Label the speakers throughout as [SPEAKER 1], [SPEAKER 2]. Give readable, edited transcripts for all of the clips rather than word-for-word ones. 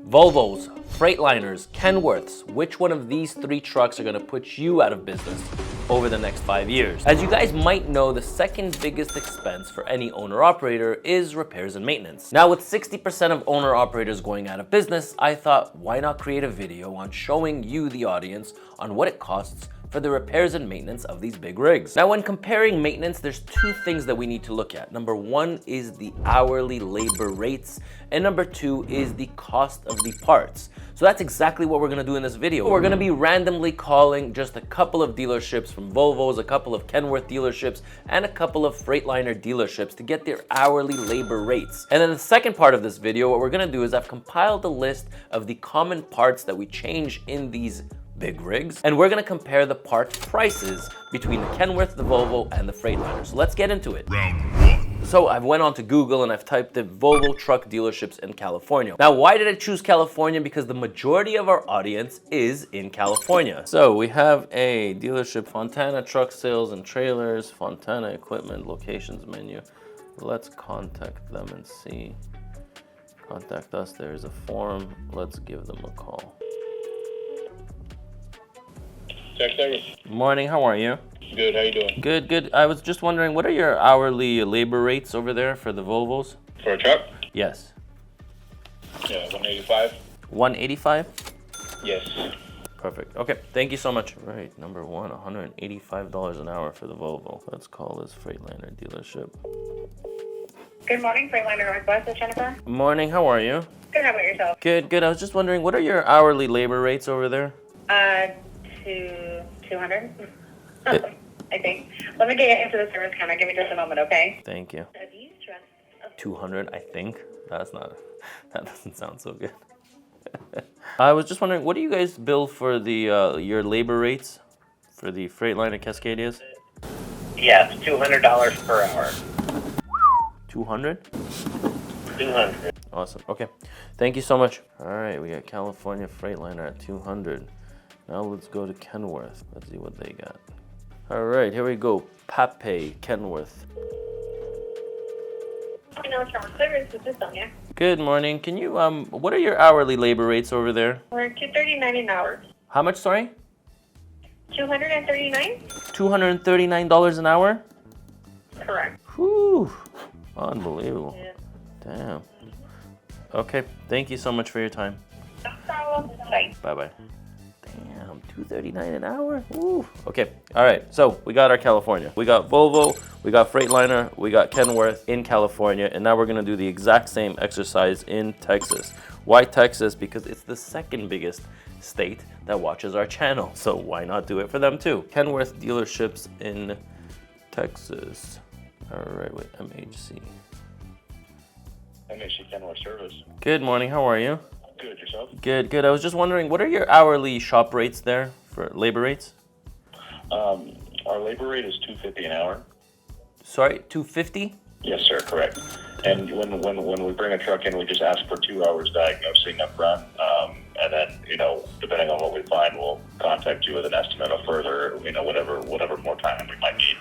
[SPEAKER 1] Volvos, Freightliners, Kenworths. Which one of these 3 trucks are gonna put you out of business over the next 5 years? As you guys might know, the second biggest expense for any owner-operator is repairs and maintenance. Now, with 60% of owner-operators going out of business, I thought, why not create a video on showing you, the audience, on what it costs for the repairs and maintenance of these big rigs. Now, when comparing maintenance, there's 2 things that we need to look at. Number 1 is the hourly labor rates, and number 2 is the cost of the parts. So that's exactly what we're gonna do in this video. We're gonna be randomly calling just a couple of dealerships from Volvos, a couple of Kenworth dealerships, and a couple of Freightliner dealerships to get their hourly labor rates. And then the second part of this video, what we're gonna do is I've compiled a list of the common parts that we change in these big rigs, and we're gonna compare the part prices between the Kenworth, the Volvo, and the Freightliner. So let's get into it.
[SPEAKER 2] Round 1.
[SPEAKER 1] So I've went on to Google and I've typed in Volvo truck dealerships in California. Now, why did I choose California? Because the majority of our audience is in California. So we have a dealership, Fontana Truck Sales and Trailers, Fontana Equipment Locations menu. Let's contact them and see. Contact us, there's a form. Let's give them a call.
[SPEAKER 3] Check service.
[SPEAKER 1] Morning, how are you?
[SPEAKER 3] Good, how you doing?
[SPEAKER 1] Good, good. I was just wondering, what are your hourly labor rates over there for the Volvos?
[SPEAKER 3] For a truck?
[SPEAKER 1] Yes.
[SPEAKER 3] Yeah, 185.
[SPEAKER 1] 185?
[SPEAKER 3] Yes.
[SPEAKER 1] Perfect. Okay, thank you so much. Right, number 1, $185 an hour for the Volvo. Let's call this Freightliner dealership.
[SPEAKER 4] Good morning, Freightliner Northwest. This is Jennifer.
[SPEAKER 1] Morning, how are you?
[SPEAKER 4] Good, how about yourself?
[SPEAKER 1] Good, good. I was just wondering, what are your hourly labor rates over there?
[SPEAKER 4] 200. I think. Let me get you into the service counter. Give me just a moment, okay?
[SPEAKER 1] Thank you. 200, I think. That doesn't sound so good. I was just wondering, what do you guys bill for the your labor rates for the Freightliner Cascadias?
[SPEAKER 5] Yes, $200 per hour.
[SPEAKER 1] 200?
[SPEAKER 5] 200.
[SPEAKER 1] Awesome. Okay. Thank you so much. All right, we got California Freightliner at 200. Now let's go to Kenworth. Let's see what they got. All right, here we go. Pape, Kenworth. Good morning. Can you, what are your hourly labor rates over there?
[SPEAKER 4] We're $239 an hour.
[SPEAKER 1] How much, sorry?
[SPEAKER 4] $239?
[SPEAKER 1] $239 an hour?
[SPEAKER 4] Correct.
[SPEAKER 1] Whew. Unbelievable.
[SPEAKER 4] Yeah.
[SPEAKER 1] Damn. Okay, thank you so much for your time.
[SPEAKER 4] No problem. Bye.
[SPEAKER 1] Bye-bye. Damn, $239 an hour? Ooh. Okay, all right, so we got our California. We got Volvo, we got Freightliner, we got Kenworth in California, and now we're gonna do the exact same exercise in Texas. Why Texas? Because it's the second biggest state that watches our channel, so why not do it for them too? Kenworth dealerships in Texas. All right, with MHC.
[SPEAKER 3] MHC Kenworth service.
[SPEAKER 1] Good morning, how are you?
[SPEAKER 3] Good, yourself?
[SPEAKER 1] Good, good. I was just wondering, what are your hourly shop rates there for labor rates?
[SPEAKER 3] Our labor rate is $250 an hour.
[SPEAKER 1] Sorry, $250?
[SPEAKER 3] Yes, sir, correct. And when we bring a truck in, we just ask for 2 hours diagnosing up front. And then, depending on what we find, we'll contact you with an estimate of further, whatever more time we might need.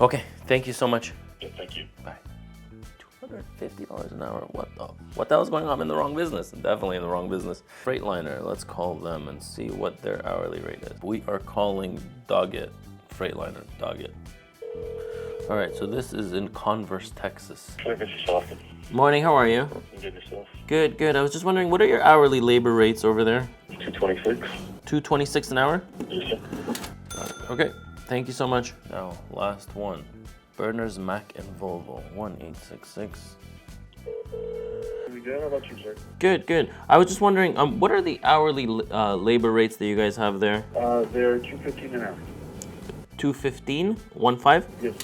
[SPEAKER 1] Okay, thank you so much.
[SPEAKER 3] Yeah, thank you.
[SPEAKER 1] Bye. $250 an hour. What the hell is going on? I'm in the wrong business. I'm definitely in the wrong business. Freightliner, let's call them and see what their hourly rate is. We are calling Doggett, Freightliner, Doggett. All right, so this is in Converse, Texas. Morning, how are you?
[SPEAKER 3] Good, yourself?
[SPEAKER 1] Good, good. I was just wondering, what are your hourly labor rates over there?
[SPEAKER 3] $226.
[SPEAKER 1] $226 an hour?
[SPEAKER 3] Yes, sir.
[SPEAKER 1] Okay, thank you so much. Now, last one. Berners, Mac, and Volvo, 1866.
[SPEAKER 3] Good, how about you, sir?
[SPEAKER 1] Good, good. I was just wondering, what are the hourly labor rates that you guys have there?
[SPEAKER 3] They're $215 an hour.
[SPEAKER 1] 215? 1.5?
[SPEAKER 3] Yes,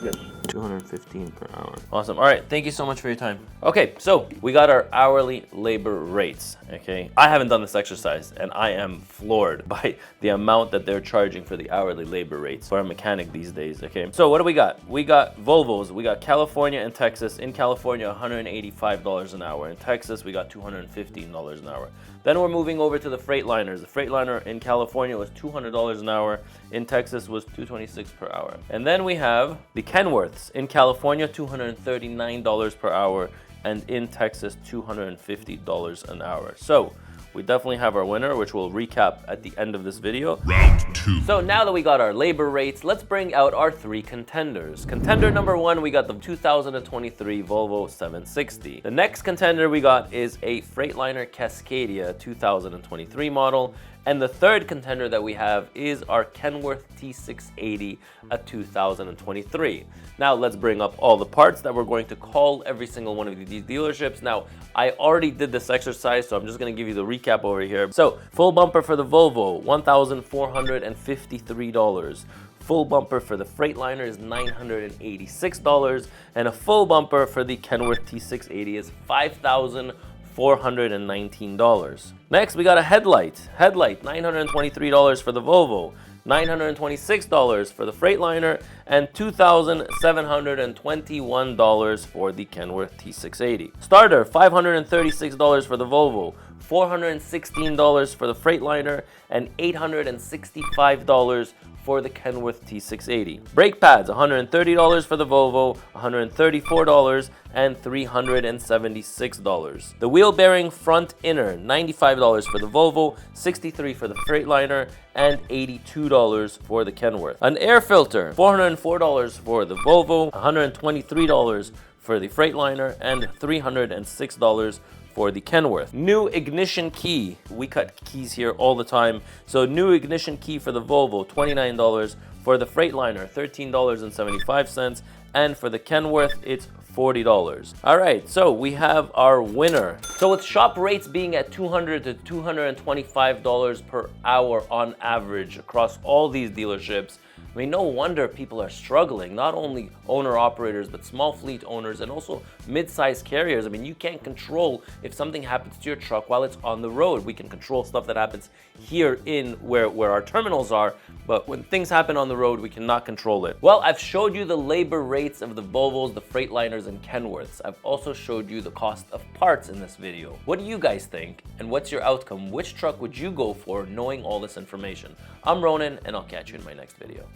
[SPEAKER 3] yes.
[SPEAKER 1] 215 per hour. Awesome. All right, thank you so much for your time. Okay, so we got our hourly labor rates, okay? I haven't done this exercise, and I am floored by the amount that they're charging for the hourly labor rates for a mechanic these days, okay? So what do we got? We got Volvos, we got California and Texas. In California, $185 an hour. In Texas, we got $215 an hour. Then we're moving over to the Freightliners. The Freightliner in California was $200 an hour. In Texas was $226 per hour. And then we have the Kenworths in California, $239 per hour. and in Texas, $250 an hour. So we definitely have our winner, which we'll recap at the end of this video.
[SPEAKER 2] Round 2.
[SPEAKER 1] So now that we got our labor rates, let's bring out our 3 contenders. Contender number 1, we got the 2023 Volvo 760. The next contender we got is a Freightliner Cascadia 2023 model. And the third contender that we have is our Kenworth T680, a 2023. Now let's bring up all the parts that we're going to call every single one of these dealerships. Now, I already did this exercise, so I'm just gonna give you the recap over here. So, full bumper for the Volvo, $1,453. Full bumper for the Freightliner is $986, and a full bumper for the Kenworth T680 is $5,419. Next, we got a headlight. Headlight, $923 for the Volvo, $926 for the Freightliner, and $2,721 for the Kenworth T680. Starter, $536 for the Volvo, $416 for the Freightliner, and $865 for the Kenworth T680. Brake pads, $130 for the Volvo, $134, and $376. The wheel bearing front inner, $95 for the Volvo, $63 for the Freightliner, and $82 for the Kenworth. An air filter, $404 for the Volvo, $123 for the Freightliner, and $306 for the Kenworth. New ignition key. We cut keys here all the time. So new ignition key for the Volvo, $29. For the Freightliner, $13.75. And for the Kenworth, it's $40. All right, so we have our winner. So with shop rates being at $200 to $225 per hour on average across all these dealerships, I mean, no wonder people are struggling, not only owner-operators, but small fleet owners and also mid-sized carriers. I mean, you can't control if something happens to your truck while it's on the road. We can control stuff that happens here in where our terminals are, but when things happen on the road, we cannot control it. Well, I've showed you the labor rates of the Volvos, the Freightliners, and Kenworths. I've also showed you the cost of parts in this video. What do you guys think? And what's your outcome? Which truck would you go for knowing all this information? I'm Ronan, and I'll catch you in my next video.